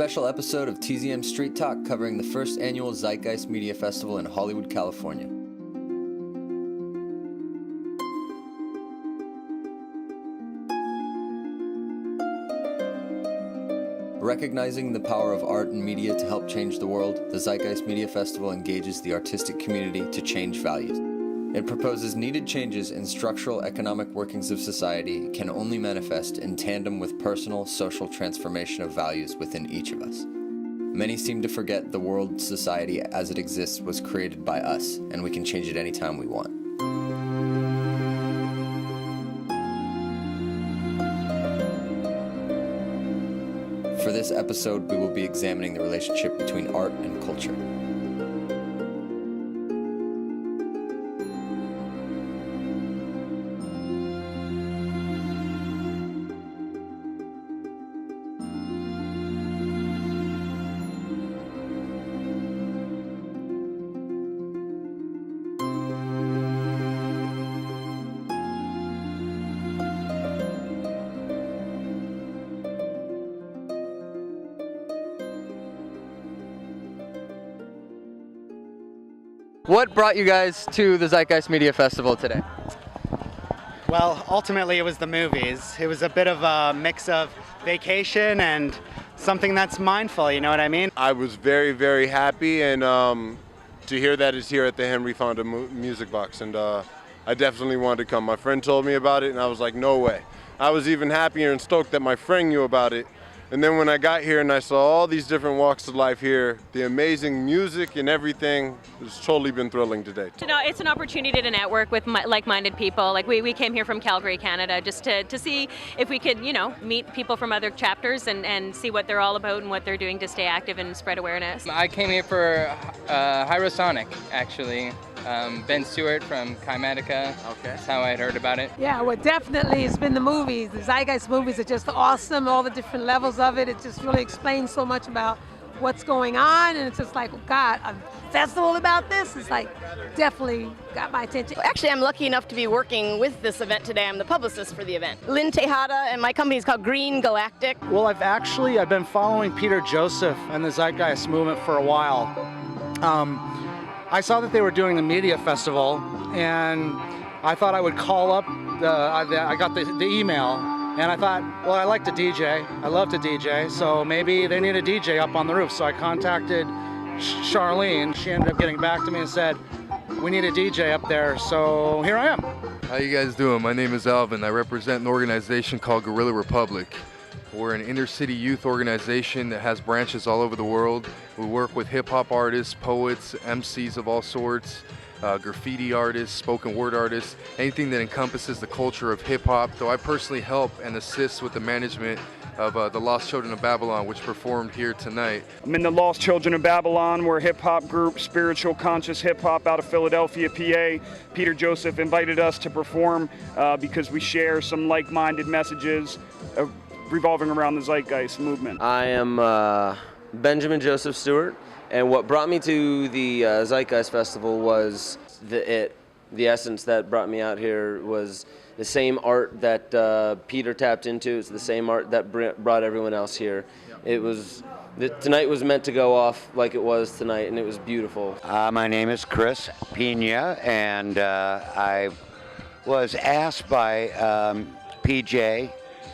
special episode of TZM Street Talk covering the first annual Zeitgeist Media Festival in Hollywood, California. Recognizing the power of art and media to help change the world, the Zeitgeist Media Festival engages the artistic community to change values. It proposes needed changes in structural economic workings of society can only manifest in tandem with personal, social transformation of values within each of us. Many seem to forget the world society as it exists was created by us, and we can change it anytime we want. For this episode, we will be examining the relationship between art and culture. What brought you guys to the Zeitgeist Media Festival today? Well, ultimately it was the movies. It was a bit of a mix of vacation and something that's mindful, you know what I mean? I was very, very happy and to hear that it's here at the Henry Fonda Music Box, and I definitely wanted to come. My friend told me about it and I was like, no way. I was even happier and stoked that my friend knew about it. And then when I got here and I saw all these different walks of life here, the amazing music and everything, it's totally been thrilling today. You know, it's an opportunity to network with like-minded people. Like we came here from Calgary, Canada, just to see if we could, you know, meet people from other chapters and see what they're all about and what they're doing to stay active and spread awareness. I came here for Hyrosonic, actually. Ben Stewart from Chimedica. Okay. That's how I heard about it. Yeah, well, definitely it's been the movies. The Zeitgeist movies are just awesome, all the different levels of it. It just really explains so much about what's going on, and it's just like, oh God, a festival about this? It's like, definitely got my attention. Actually, I'm lucky enough to be working with this event today. I'm the publicist for the event. Lynn Tejada, and my company is called Green Galactic. Well, I've been following Peter Joseph and the Zeitgeist movement for a while. I saw that they were doing the media festival, and I thought I would call up. I got the email, and I thought, well, I like to DJ. I love to DJ, so maybe they need a DJ up on the roof. So I contacted Charlene. She ended up getting back to me and said, we need a DJ up there, so here I am. How you guys doing? My name is Alvin. I represent an organization called Guerrilla Republic. We're an inner-city youth organization that has branches all over the world. We work with hip-hop artists, poets, MCs of all sorts, graffiti artists, spoken word artists, anything that encompasses the culture of hip-hop. Though I personally help and assist with the management of the Lost Children of Babylon, which performed here tonight. I'm in the Lost Children of Babylon. We're a hip-hop group, spiritual conscious hip-hop out of Philadelphia, PA. Peter Joseph invited us to perform because we share some like-minded messages revolving around the Zeitgeist movement. I am Benjamin Joseph Stewart, and what brought me to the Zeitgeist Festival was the essence that brought me out here was the same art that Peter tapped into. It's the same art that brought everyone else here. Tonight was meant to go off like it was tonight, and it was beautiful. My name is Chris Pena, and I was asked by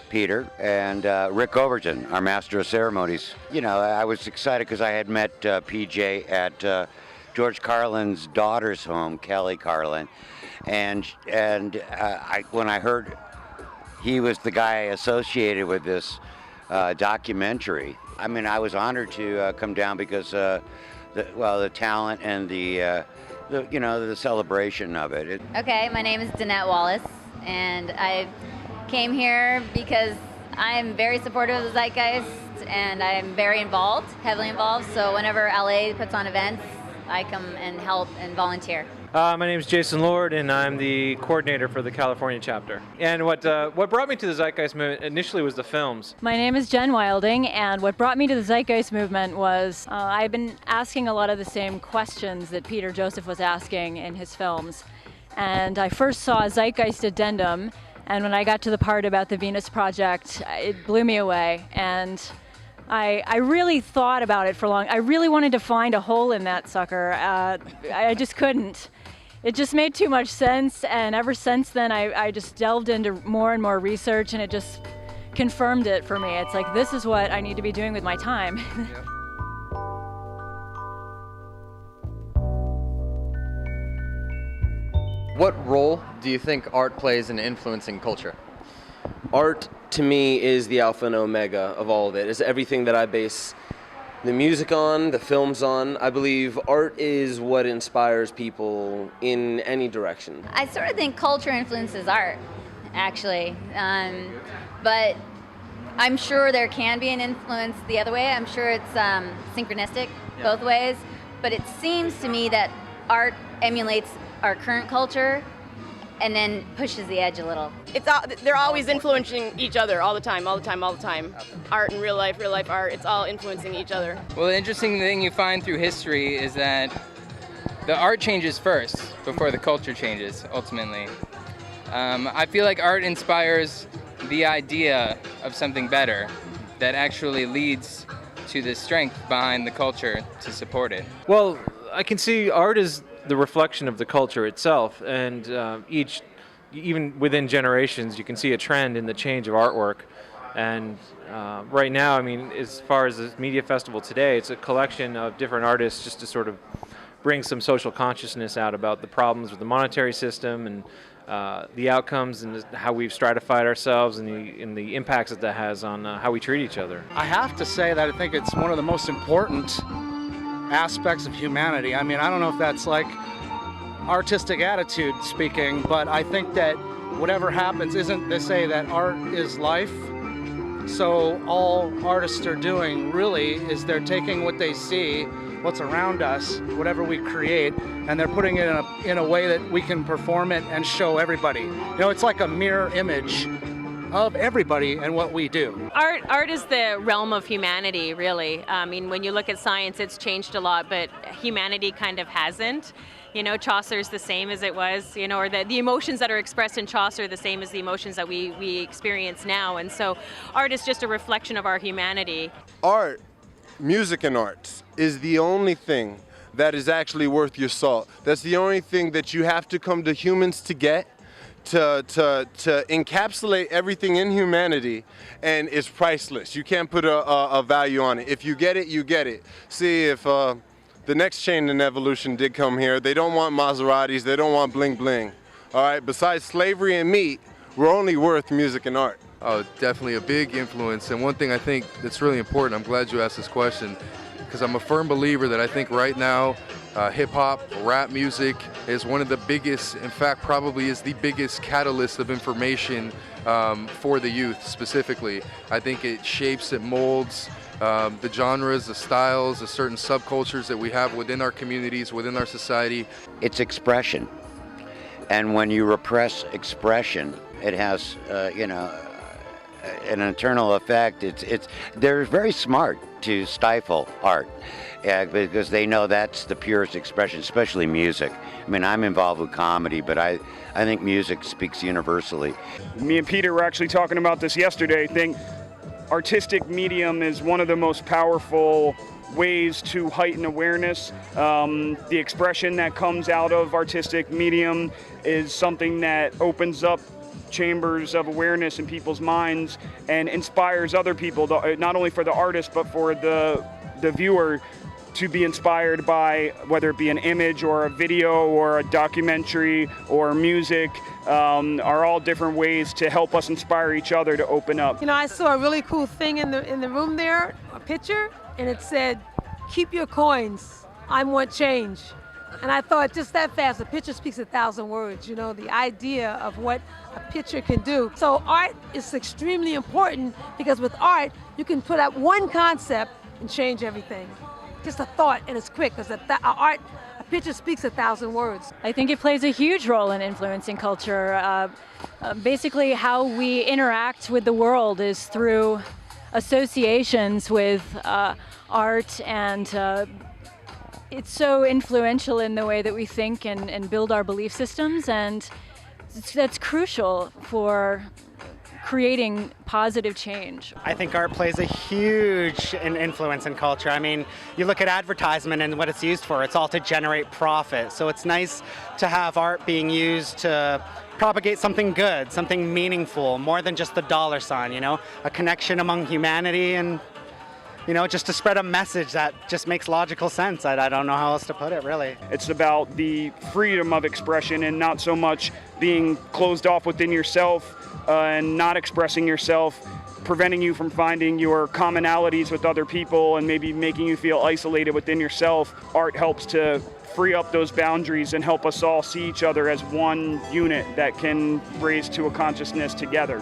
Peter and Rick Overton, our master of ceremonies. You know, I was excited because I had met PJ at George Carlin's daughter's home, Kelly Carlin, and when I heard he was the guy associated with this documentary, I mean, I was honored to come down because the talent and the celebration of it. Okay, my name is Danette Wallace, and I came here because I'm very supportive of the Zeitgeist and I'm very involved, heavily involved, so whenever LA puts on events, I come and help and volunteer. My name is Jason Lord, and I'm the coordinator for the California chapter. And what brought me to the Zeitgeist movement initially was the films. My name is Jen Wilding, and what brought me to the Zeitgeist movement was I've been asking a lot of the same questions that Peter Joseph was asking in his films. And I first saw a Zeitgeist addendum, and when I got to the part about the Venus Project, it blew me away. And I really thought about it for long. I really wanted to find a hole in that sucker. I just couldn't. It just made too much sense, and ever since then I just delved into more and more research, and it just confirmed it for me. It's like, this is what I need to be doing with my time. What role do you think art plays in influencing culture? Art, to me, is the alpha and omega of all of it. It's everything that I base the music on, the films on. I believe art is what inspires people in any direction. I sort of think culture influences art, actually. But I'm sure there can be an influence the other way. I'm sure it's synchronistic both ways. But it seems to me that art emulates our current culture and then pushes the edge a little. They're always influencing each other all the time. Art in real life art, it's all influencing each other. Well, the interesting thing you find through history is that the art changes first before the culture changes, ultimately. I feel like art inspires the idea of something better that actually leads to the strength behind the culture to support it. Well, I can see art as the reflection of the culture itself, and even within generations, you can see a trend in the change of artwork. And right now, I mean, as far as the media festival today, it's a collection of different artists just to sort of bring some social consciousness out about the problems with the monetary system and the outcomes and how we've stratified ourselves and the impacts that has on how we treat each other. I have to say that I think it's one of the most important aspects of humanity. I mean, I don't know if that's like artistic attitude speaking, but I think that whatever happens, isn't they say that art is life? So all artists are doing really is they're taking what they see, what's around us, whatever we create, and they're putting it in a way that we can perform it and show everybody. You know, it's like a mirror image of everybody and what we do. Art is the realm of humanity, really. I mean, when you look at science, it's changed a lot, but humanity kind of hasn't. You know, Chaucer's the same as it was, you know, or the emotions that are expressed in Chaucer are the same as the emotions that we experience now. And so art is just a reflection of our humanity. Art, music and arts, is the only thing that is actually worth your salt. That's the only thing that you have to come to humans to get. To encapsulate everything in humanity, and it's priceless. You can't put a value on it. If you get it, you get it. See, if the next chain in evolution did come here, they don't want Maseratis, they don't want bling bling. All right, besides slavery and meat, we're only worth music and art. Oh, definitely a big influence. And one thing I think that's really important, I'm glad you asked this question, because I'm a firm believer that I think right now hip-hop, rap music is one of the biggest, in fact probably is the biggest catalyst of information for the youth specifically. I think it shapes, it molds the genres, the styles, the certain subcultures that we have within our communities, within our society. It's expression. And when you repress expression, it has, an internal effect. They're very smart to stifle art because they know that's the purest expression, especially music. I mean, I'm involved with comedy, but I think music speaks universally. Me and Peter were actually talking about this yesterday. I think artistic medium is one of the most powerful ways to heighten awareness. The expression that comes out of artistic medium is something that opens up chambers of awareness in people's minds and inspires other people, not only for the artist but for the viewer, to be inspired by whether it be an image or a video or a documentary or music, are all different ways to help us inspire each other to open up. You know, I saw a really cool thing in the room there, a picture, and it said, "Keep your coins, I want change." And I thought, just that fast, a picture speaks 1,000 words, you know, the idea of what a picture can do. So art is extremely important because with art, you can put out one concept and change everything. Just a thought, and it's quick, because a picture speaks 1,000 words. I think it plays a huge role in influencing culture. Basically, how we interact with the world is through associations with art, and it's so influential in the way that we think and build our belief systems, and that's crucial for creating positive change. I think art plays a huge influence in culture. I mean, you look at advertisement and what it's used for, it's all to generate profit. So it's nice to have art being used to propagate something good, something meaningful, more than just the dollar sign, you know, a connection among humanity and, you know, just to spread a message that just makes logical sense. I don't know how else to put it, really. It's about the freedom of expression and not so much being closed off within yourself and not expressing yourself, preventing you from finding your commonalities with other people and maybe making you feel isolated within yourself. Art helps to free up those boundaries and help us all see each other as one unit that can raise to a consciousness together.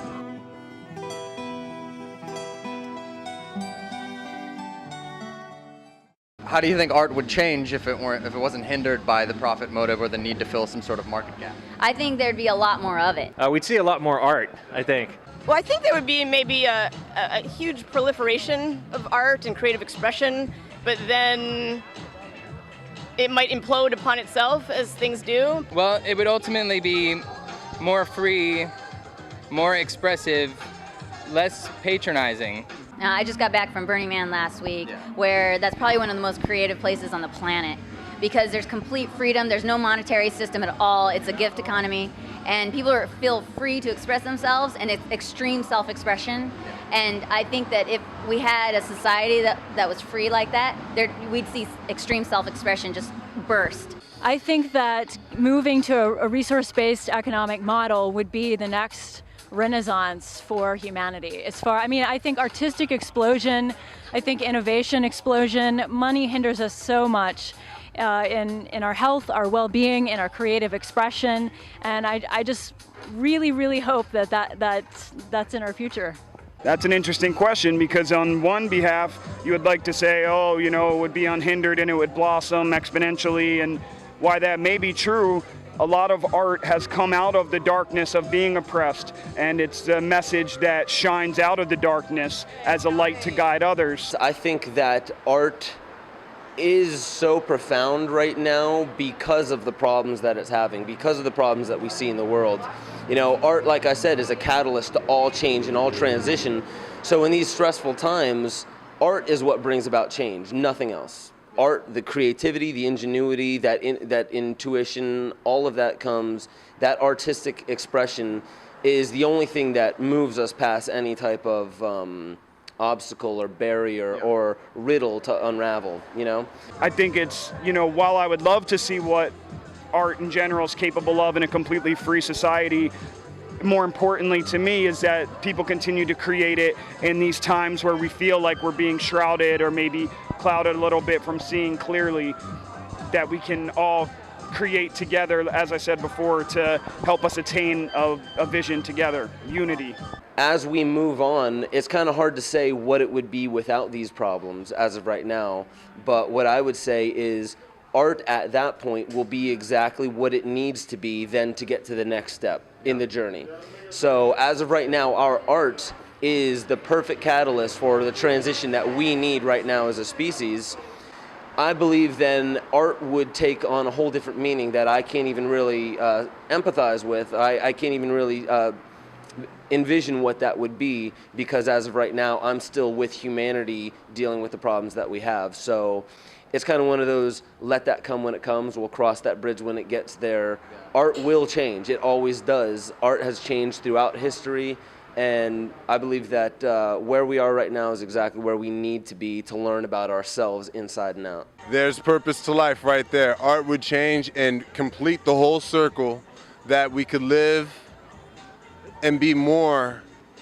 How do you think art would change if it wasn't hindered by the profit motive or the need to fill some sort of market gap? I think there'd be a lot more of it. We'd see a lot more art, I think. Well, I think there would be maybe a huge proliferation of art and creative expression, but then it might implode upon itself as things do. Well, it would ultimately be more free, more expressive, less patronizing. I just got back from Burning Man last week, where that's probably one of the most creative places on the planet, because there's complete freedom, there's no monetary system at all, it's a gift economy, and people feel free to express themselves, and it's extreme self-expression. And I think that if we had a society that was free like that, we'd see extreme self-expression just burst. I think that moving to a resource-based economic model would be the next renaissance for humanity. I think artistic explosion, I think innovation explosion, money hinders us so much in our health, our well-being, in our creative expression, and I just really, really hope that's in our future. That's an interesting question, because on one behalf, you would like to say, oh, you know, it would be unhindered and it would blossom exponentially, and why that may be true, a lot of art has come out of the darkness of being oppressed, and it's the message that shines out of the darkness as a light to guide others. I think that art is so profound right now because of the problems that it's having, because of the problems that we see in the world. You know, art, like I said, is a catalyst to all change and all transition. So in these stressful times, art is what brings about change, nothing else. Art, the creativity, the ingenuity, that intuition, all of that comes, that artistic expression is the only thing that moves us past any type of obstacle or barrier or riddle to unravel, you know? I think it's, you know, while I would love to see what art in general is capable of in a completely free society, more importantly to me is that people continue to create it in these times where we feel like we're being shrouded or maybe clouded a little bit from seeing clearly, that we can all create together, as I said before, to help us attain a vision together, unity. As we move on, it's kind of hard to say what it would be without these problems as of right now, but what I would say is art at that point will be exactly what it needs to be then to get to the next step in the journey. So as of right now, our art is the perfect catalyst for the transition that we need right now as a species. I believe then art would take on a whole different meaning that I can't even really empathize with. I can't even really envision what that would be, because as of right now, I'm still with humanity dealing with the problems that we have. So it's kind of one of those, let that come when it comes, we'll cross that bridge when it gets there. Art will change, it always does. Art has changed throughout history, and I believe that where we are right now is exactly where we need to be to learn about ourselves inside and out. There's purpose to life right there. Art would change and complete the whole circle, that we could live and be more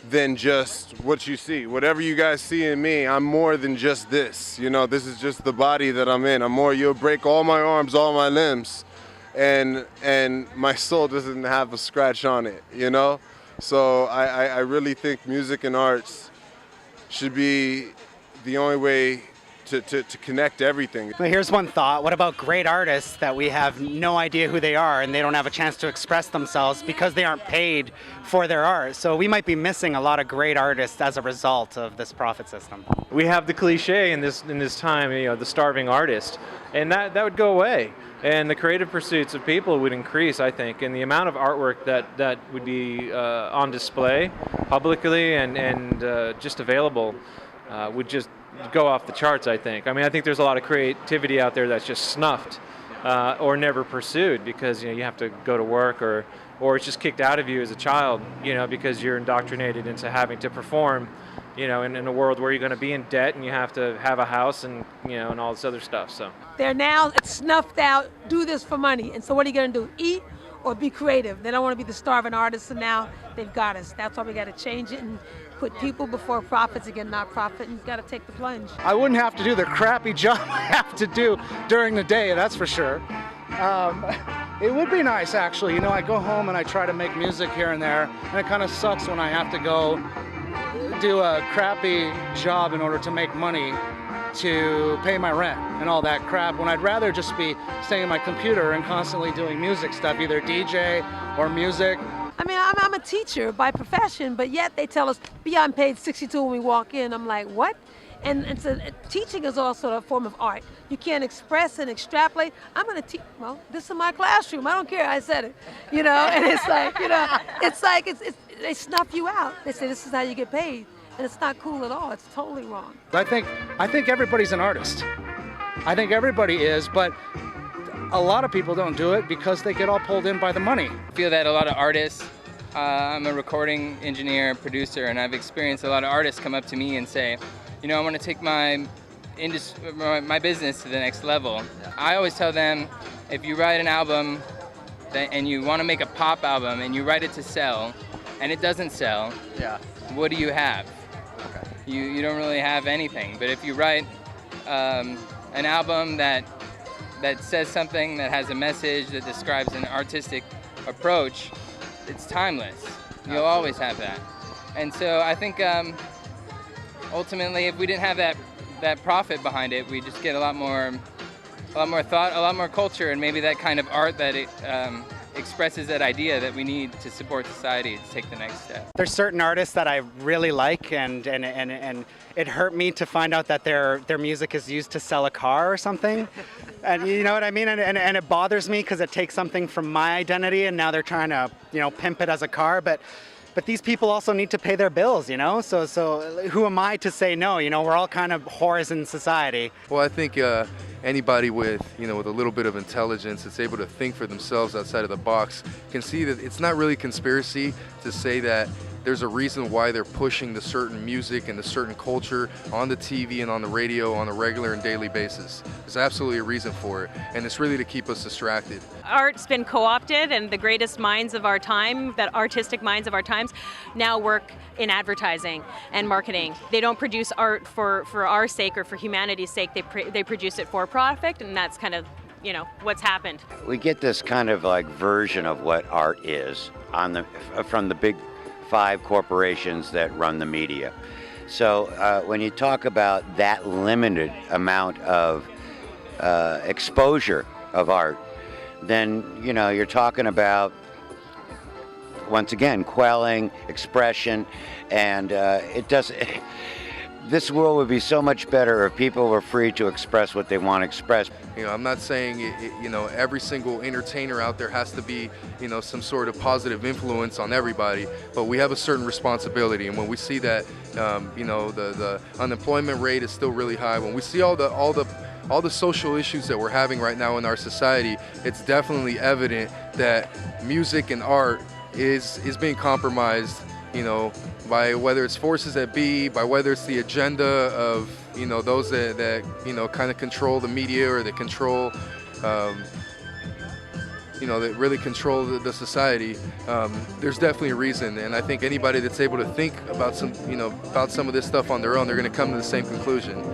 than just what you see. Whatever you guys see in me, I'm more than just this. You know, this is just the body that I'm in. I'm more, you'll break all my arms, all my limbs, and my soul doesn't have a scratch on it, you know? So I really think music and arts should be the only way to connect everything. Well, here's one thought. What about great artists that we have no idea who they are and they don't have a chance to express themselves because they aren't paid for their art? So we might be missing a lot of great artists as a result of this profit system. We have the cliche in this time, you know, the starving artist, and that would go away. and the creative pursuits of people would increase, I think, and the amount of artwork that would be on display publicly and just available would just go off the charts, I think. I mean, I think there's a lot of creativity out there that's just snuffed or never pursued because you have to go to work or it's just kicked out of you as a child, because you're indoctrinated into having to perform, in a world where you're going to be in debt and you have to have a house and and all this other stuff. So they're now snuffed out. Do this for money, and so what are you going to do? Eat or be creative? They don't want to be the starving artists, and now they've got us. That's why we got to change it and put people before profits again, not profit, and you've got to take the plunge. I wouldn't have to do the crappy job I have to do during the day, that's for sure. It would be nice, actually. I go home and I try to make music here and there, and it kind of sucks when I have to go do a crappy job in order to make money to pay my rent and all that crap, when I'd rather just be staying at my computer and constantly doing music stuff, either DJ or music. I mean, I'm a teacher by profession, but yet they tell us be on page 62 when we walk in. I'm like, what? And so teaching is also a form of art. You can't express and extrapolate. I'm going to teach. Well, this is my classroom. I don't care. I said it. And it's like, they snuff you out. They say this is how you get paid, and it's not cool at all. It's totally wrong. I think everybody's an artist. I think everybody is, but a lot of people don't do it because they get all pulled in by the money. I feel that a lot of artists, I'm a recording engineer, producer, and I've experienced a lot of artists come up to me and say, I want to take my business to the next level. I always tell them, if you write an album and you want to make a pop album and you write it to sell and it doesn't sell, what do you have? Okay. You don't really have anything. But if you write an album that says something, that has a message, that describes an artistic approach, it's timeless. You'll always have that. And so I think ultimately, if we didn't have that profit behind it, we just get a lot more thought, a lot more culture, and maybe that kind of art that expresses that idea that we need to support society to take the next step. There's certain artists that I really like, and it hurt me to find out that their music is used to sell a car or something. And you know what I mean? And it bothers me because it takes something from my identity, and now they're trying to pimp it as a car. But these people also need to pay their bills, So who am I to say no? We're all kind of whores in society. Well, I think anybody with a little bit of intelligence that's able to think for themselves outside of the box can see that it's not really conspiracy to say that there's a reason why they're pushing the certain music and the certain culture on the TV and on the radio on a regular and daily basis. There's absolutely a reason for it, and it's really to keep us distracted. Art's been co-opted, and the greatest minds of our time, that artistic minds of our times, now work in advertising and marketing. They don't produce art for our sake or for humanity's sake. They produce it for profit, and that's kind of what's happened. We get this kind of like version of what art is from the big 5 corporations that run the media. So when you talk about that limited amount of exposure of art, then you're talking about, once again, quelling expression, and this world would be so much better if people were free to express what they want to express. I'm not saying every single entertainer out there has to be some sort of positive influence on everybody, but we have a certain responsibility. And when we see that the unemployment rate is still really high, when we see all the social issues that we're having right now in our society, it's definitely evident that music and art is being compromised, by whether it's forces that be, by whether it's the agenda of, those that kind of control the media or that control, that really control the society. There's definitely a reason, and I think anybody that's able to think about some of this stuff on their own, they're going to come to the same conclusion.